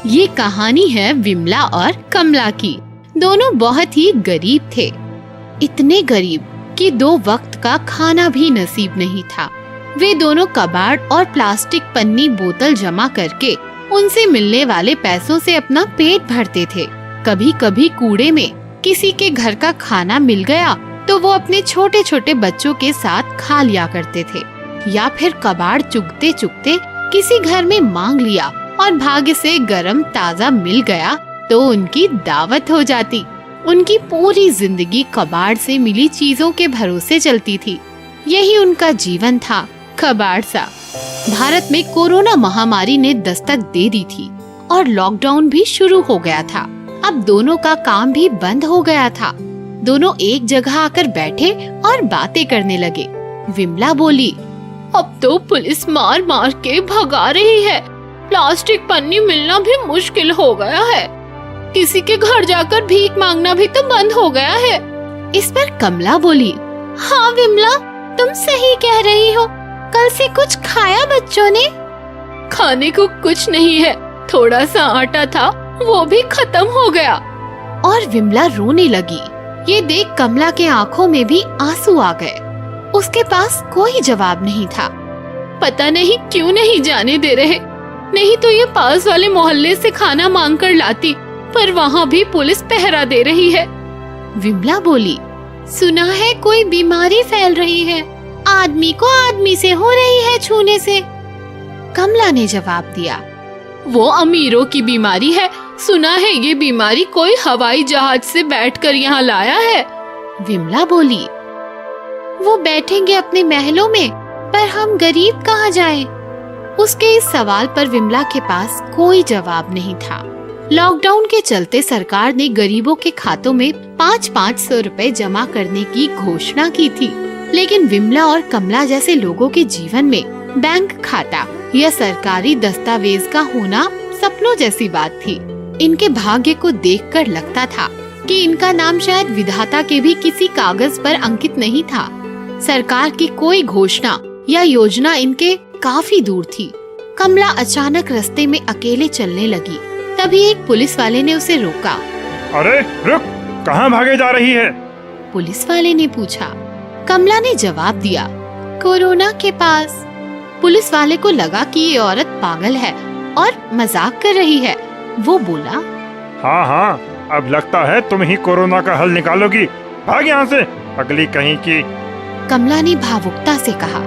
ये कहानी है विमला और कमला की। दोनों बहुत ही गरीब थे, इतने गरीब कि 2 वक्त का खाना भी नसीब नहीं था। वे दोनों कबाड़ और प्लास्टिक पन्नी बोतल जमा करके उनसे मिलने वाले पैसों से अपना पेट भरते थे। कभी कभी कूड़े में किसी के घर का खाना मिल गया तो वो अपने छोटे छोटे बच्चों के साथ खा लिया करते थे, या फिर कबाड़ चुगते चुगते किसी घर में मांग लिया और भाग्य से गरम ताजा मिल गया तो उनकी दावत हो जाती। उनकी पूरी जिंदगी कबाड़ से मिली चीजों के भरोसे चलती थी। यही उनका जीवन था, कबाड़ सा। भारत में कोरोना महामारी ने दस्तक दे दी थी और लॉकडाउन भी शुरू हो गया था। अब दोनों का काम भी बंद हो गया था। दोनों एक जगह आकर बैठे और बातें करने लगे। विमला बोली, अब तो पुलिस मार मार के भगा रही है। प्लास्टिक पन्नी मिलना भी मुश्किल हो गया है। किसी के घर जाकर भीख मांगना भी तो बंद हो गया है। इस पर कमला बोली, हाँ विमला, तुम सही कह रही हो। कल से कुछ खाया बच्चों ने? खाने को कुछ नहीं है, थोड़ा सा आटा था, वो भी खत्म हो गया। और विमला रोने लगी। ये देख कमला के आंखों में भी आंसू आ गए। उसके पास कोई जवाब नहीं था। पता नहीं क्यों नहीं जाने दे रहे, नहीं तो ये पास वाले मोहल्ले से खाना मांग कर लाती, पर वहाँ भी पुलिस पहरा दे रही है। विमला बोली, सुना है कोई बीमारी फैल रही है, आदमी को आदमी से हो रही है छूने से। कमला ने जवाब दिया, वो अमीरों की बीमारी है। सुना है ये बीमारी कोई हवाई जहाज से बैठकर यहाँ लाया है। विमला बोली, वो बैठेंगे अपने महलों में, पर हम गरीब कहाँ जाएं? उसके इस सवाल पर विमला के पास कोई जवाब नहीं था। लॉकडाउन के चलते सरकार ने गरीबों के खातों में 500-500 रुपए जमा करने की घोषणा की थी, लेकिन विमला और कमला जैसे लोगों के जीवन में बैंक खाता या सरकारी दस्तावेज का होना सपनों जैसी बात थी। इनके भाग्य को देखकर लगता था कि इनका नाम शायद विधाता के भी किसी कागज पर अंकित नहीं था। सरकार की कोई घोषणा या योजना इनके काफी दूर थी। कमला अचानक रास्ते में अकेले चलने लगी। तभी एक पुलिस वाले ने उसे रोका। अरे रुक, कहाँ भागे जा रही है? पुलिस वाले ने पूछा। कमला ने जवाब दिया, कोरोना के पास। पुलिस वाले को लगा कि ये औरत पागल है और मजाक कर रही है। वो बोला, हाँ हाँ, अब लगता है तुम ही कोरोना का हल निकालोगी। भाग यहाँ से, अगली कहीं की। कमला ने भावुकता से कहा,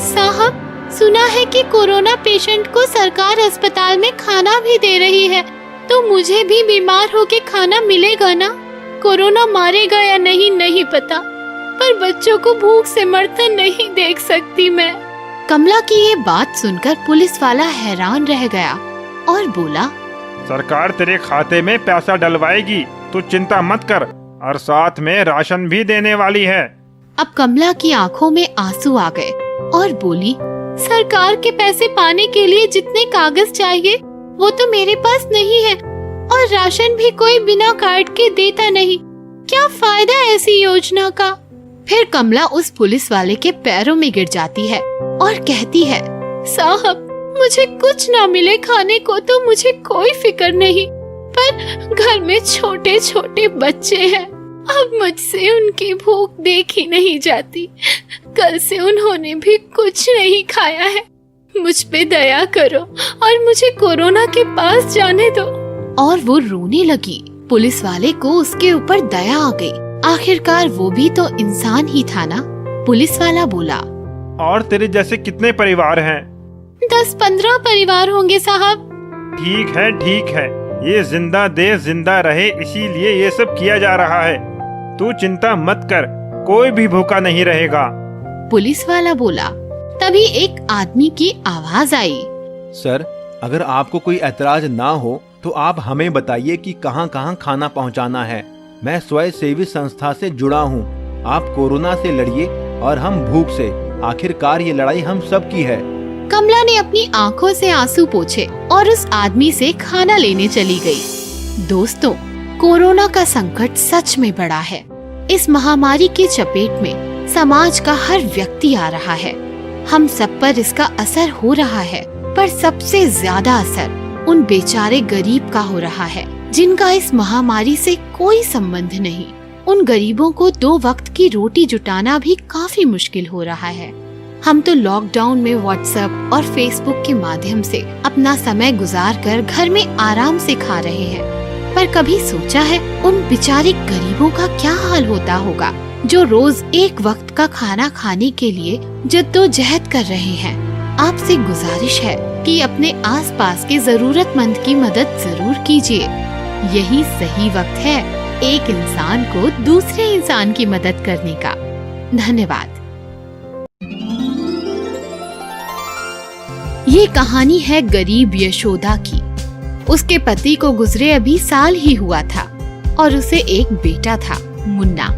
साहब, सुना है कि कोरोना पेशेंट को सरकार अस्पताल में खाना भी दे रही है, तो मुझे भी बीमार होके खाना मिलेगा ना? कोरोना मारेगा या नहीं, नहीं पता, पर बच्चों को भूख से मरते नहीं देख सकती मैं। कमला की ये बात सुनकर पुलिस वाला हैरान रह गया और बोला, सरकार तेरे खाते में पैसा डलवाएगी, तू चिंता मत कर, और साथ में राशन भी देने वाली है। अब कमला की आंखों में आंसू आ गए और बोली, सरकार के पैसे पाने के लिए जितने कागज चाहिए वो तो मेरे पास नहीं है, और राशन भी कोई बिना कार्ड के देता नहीं। क्या फायदा ऐसी योजना का? फिर कमला उस पुलिस वाले के पैरों में गिर जाती है और कहती है, साहब, मुझे कुछ ना मिले खाने को तो मुझे कोई फिक्र नहीं, पर घर में छोटे छोटे बच्चे हैं। अब मुझसे उनकी भूख देखी नहीं जाती। कल से उन्होंने भी कुछ नहीं खाया है। मुझ पे दया करो और मुझे कोरोना के पास जाने दो। और वो रोने लगी। पुलिस वाले को उसके ऊपर दया आ गई। आखिरकार वो भी तो इंसान ही था ना। पुलिस वाला बोला, और तेरे जैसे कितने परिवार हैं? 10-15 परिवार होंगे साहब। ठीक है ठीक है, ये जिंदा देश जिंदा रहे इसीलिए ये सब किया जा रहा है। तू चिंता मत कर, कोई भी भूखा नहीं रहेगा। पुलिस वाला बोला। तभी एक आदमी की आवाज आई, सर, अगर आपको कोई ऐतराज ना हो तो आप हमें बताइए कि कहां कहां खाना पहुंचाना है। मैं स्वयं सेवी संस्था से जुड़ा हूं। आप कोरोना से लड़िए और हम भूख से। आखिरकार ये लड़ाई हम सब की है। कमला ने अपनी आंखों से आंसू पोंछे और उस आदमी से खाना लेने चली गई। दोस्तों, कोरोना का संकट सच में बड़ा है। इस महामारी की चपेट में समाज का हर व्यक्ति आ रहा है। हम सब पर इसका असर हो रहा है, पर सबसे ज्यादा असर उन बेचारे गरीब का हो रहा है जिनका इस महामारी से कोई संबंध नहीं। उन गरीबों को 2 वक्त की रोटी जुटाना भी काफी मुश्किल हो रहा है। हम तो लॉकडाउन में व्हाट्सएप और फेसबुक के माध्यम से अपना समय गुजार कर घर में आराम से खा रहे हैं, पर कभी सोचा है उन बेचारे गरीबों का क्या हाल होता होगा जो रोज 1 वक्त का खाना खाने के लिए जद्दोजहद कर रहे हैं। आपसे गुजारिश है कि अपने आसपास के जरूरतमंद की मदद जरूर कीजिए। यही सही वक्त है एक इंसान को दूसरे इंसान की मदद करने का। धन्यवाद। ये कहानी है गरीब यशोदा की। उसके पति को गुजरे अभी साल ही हुआ था और उसे एक बेटा था, मुन्ना।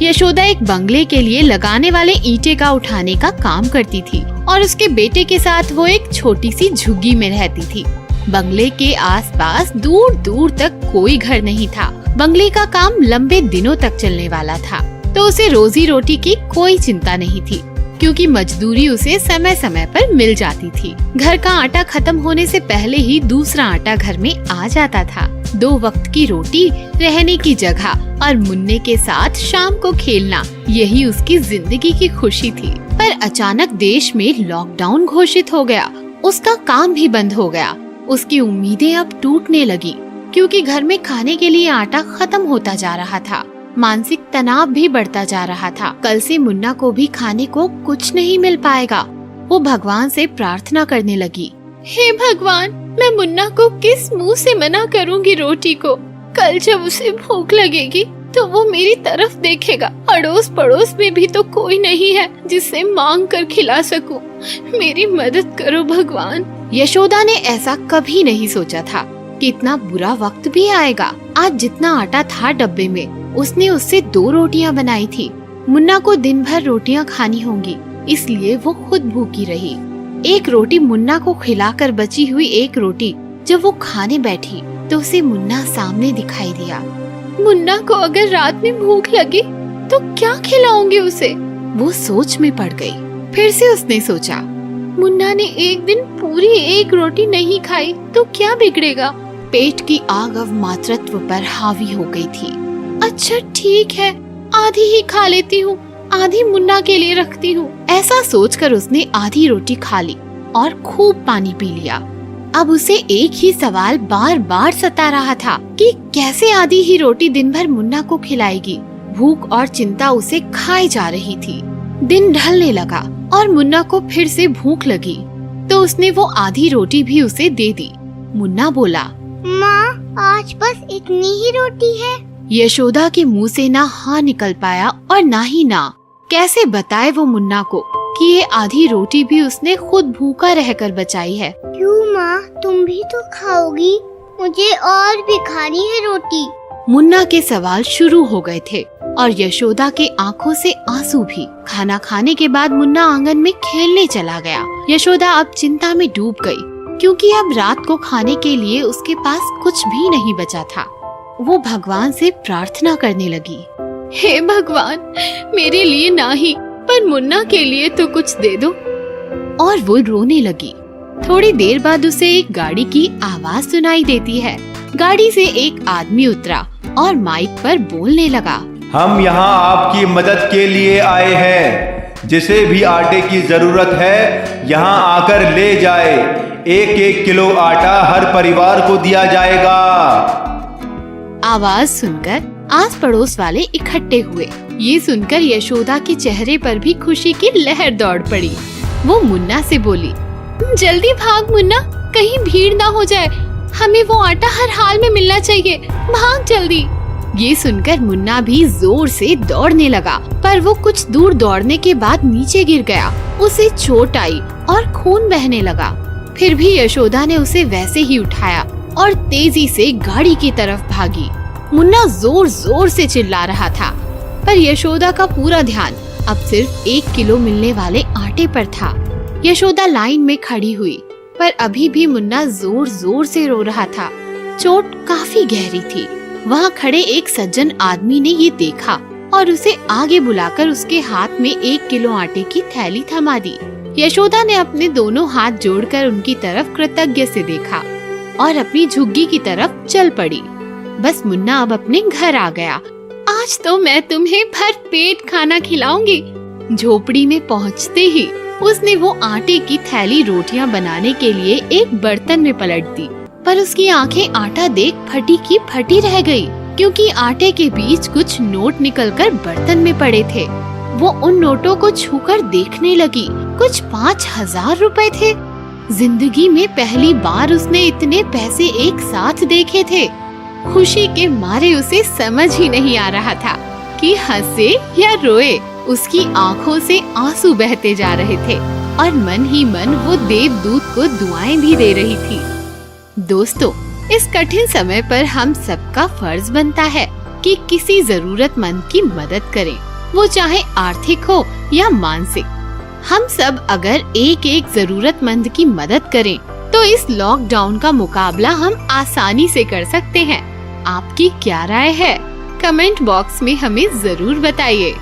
यशोदा एक बंगले के लिए लगाने वाले ईंटे का उठाने का काम करती थी और उसके बेटे के साथ वो एक छोटी सी झुग्गी में रहती थी। बंगले के आसपास दूर दूर तक कोई घर नहीं था। बंगले का काम लंबे दिनों तक चलने वाला था, तो उसे रोजी रोटी की कोई चिंता नहीं थी, क्योंकि मजदूरी उसे समय समय पर मिल जाती थी। घर का आटा खत्म होने से पहले ही दूसरा आटा घर में आ जाता था। 2 वक्त की रोटी, रहने की जगह और मुन्ने के साथ शाम को खेलना, यही उसकी जिंदगी की खुशी थी। पर अचानक देश में लॉकडाउन घोषित हो गया। उसका काम भी बंद हो गया। उसकी उम्मीदें अब टूटने लगी, क्योंकि घर में खाने के लिए आटा खत्म होता जा रहा था। मानसिक तनाव भी बढ़ता जा रहा था। कल से मुन्ना को भी खाने को कुछ नहीं मिल पाएगा। वो भगवान से प्रार्थना करने लगी, हे भगवान, मैं मुन्ना को किस मुंह से मना करूंगी रोटी को। कल जब उसे भूख लगेगी तो वो मेरी तरफ देखेगा। अड़ोस पड़ोस में भी तो कोई नहीं है जिससे मांग कर खिला सकूं। मेरी मदद करो भगवान। यशोदा ने ऐसा कभी नहीं सोचा था कि इतना बुरा वक्त भी आएगा। आज जितना आटा था डब्बे में, उसने उससे 2 रोटियां बनाई थी। मुन्ना को दिन भर रोटियां खानी होंगी, इसलिए वो खुद भूखी रही। एक रोटी मुन्ना को खिलाकर बची हुई एक रोटी जब वो खाने बैठी तो उसे मुन्ना सामने दिखाई दिया। मुन्ना को अगर रात में भूख लगी तो क्या खिलाऊंगी उसे? वो सोच में पड़ गई। फिर से उसने सोचा, मुन्ना ने एक दिन पूरी एक रोटी नहीं खाई तो क्या बिगड़ेगा? पेट की आग अब मातृत्व पर हावी हो गई थी। अच्छा ठीक है, आधी ही खा लेती हूँ, आधी मुन्ना के लिए रखती हूँ। ऐसा सोचकर उसने आधी रोटी खा ली और खूब पानी पी लिया। अब उसे एक ही सवाल बार बार सता रहा था कि कैसे आधी ही रोटी दिन भर मुन्ना को खिलाएगी। भूख और चिंता उसे खाए जा रही थी। दिन ढलने लगा और मुन्ना को फिर से भूख लगी, तो उसने वो आधी रोटी भी उसे दे दी। मुन्ना बोला, माँ, आज बस इतनी ही रोटी है। यशोदा के मुंह से ना हाँ निकल पाया और ना ही ना। कैसे बताए वो मुन्ना को कि ये आधी रोटी भी उसने खुद भूखा रहकर बचाई है। क्यों माँ, तुम भी तो खाओगी? मुझे और भी खानी है रोटी। मुन्ना के सवाल शुरू हो गए थे और यशोदा के आंखों से आंसू भी। खाना खाने के बाद मुन्ना आंगन में खेलने चला गया। यशोदा अब चिंता में डूब गई, क्योंकि अब रात को खाने के लिए उसके पास कुछ भी नहीं बचा था। वो भगवान से प्रार्थना करने लगी, हे भगवान, मेरे लिए नहीं पर मुन्ना के लिए तो कुछ दे दो। और वो रोने लगी। थोड़ी देर बाद उसे एक गाड़ी की आवाज सुनाई देती है। गाड़ी से एक आदमी उतरा और माइक पर बोलने लगा, हम यहाँ आपकी मदद के लिए आए हैं। जिसे भी आटे की जरूरत है यहाँ आकर ले जाए। 1-1 किलो आटा हर परिवार को दिया जाएगा। आवाज सुनकर आस पड़ोस वाले इकट्ठे हुए। ये सुनकर यशोदा के चेहरे पर भी खुशी की लहर दौड़ पड़ी। वो मुन्ना से बोली, जल्दी भाग मुन्ना, कहीं भीड़ ना हो जाए। हमें वो आटा हर हाल में मिलना चाहिए, भाग जल्दी। ये सुनकर मुन्ना भी जोर से दौड़ने लगा, पर वो कुछ दूर दौड़ने के बाद नीचे गिर गया। उसे चोट आई और खून बहने लगा। फिर भी यशोदा ने उसे वैसे ही उठाया और तेजी से गाड़ी की तरफ भागी। मुन्ना जोर जोर से चिल्ला रहा था, पर यशोदा का पूरा ध्यान अब सिर्फ 1 किलो मिलने वाले आटे पर था। यशोदा लाइन में खड़ी हुई, पर अभी भी मुन्ना जोर जोर से रो रहा था। चोट काफी गहरी थी। वहाँ खड़े एक सज्जन आदमी ने ये देखा और उसे आगे बुलाकर उसके हाथ में 1 किलो आटे की थैली थमा दी। यशोदा ने अपने दोनों हाथ जोड़कर उनकी तरफ कृतज्ञ से देखा। और अपनी झुग्गी की तरफ चल पड़ी। बस मुन्ना अब अपने घर आ गया। आज तो मैं तुम्हें भर पेट खाना खिलाऊंगी। झोपड़ी में पहुंचते ही उसने वो आटे की थैली रोटियां बनाने के लिए एक बर्तन में पलट दी, पर उसकी आंखें आटा देख फटी की फटी रह गई, क्योंकि आटे के बीच कुछ नोट निकलकर बर्तन में पड़े थे। वो उन नोटों को छूकर देखने लगी। कुछ 5,000 रुपए थे। जिंदगी में पहली बार उसने इतने पैसे एक साथ देखे थे। खुशी के मारे उसे समझ ही नहीं आ रहा था कि हंसे या रोए। उसकी आंखों से आंसू बहते जा रहे थे और मन ही मन वो देवदूत को दुआएं भी दे रही थी। दोस्तों, इस कठिन समय पर हम सबका फर्ज बनता है कि किसी जरूरतमंद की मदद करें, वो चाहे आर्थिक हो या मानसिक। हम सब अगर एक एक जरूरतमंद की मदद करें तो इस लॉकडाउन का मुकाबला हम आसानी से कर सकते हैं। आपकी क्या राय है? कमेंट बॉक्स में हमें जरूर बताइए।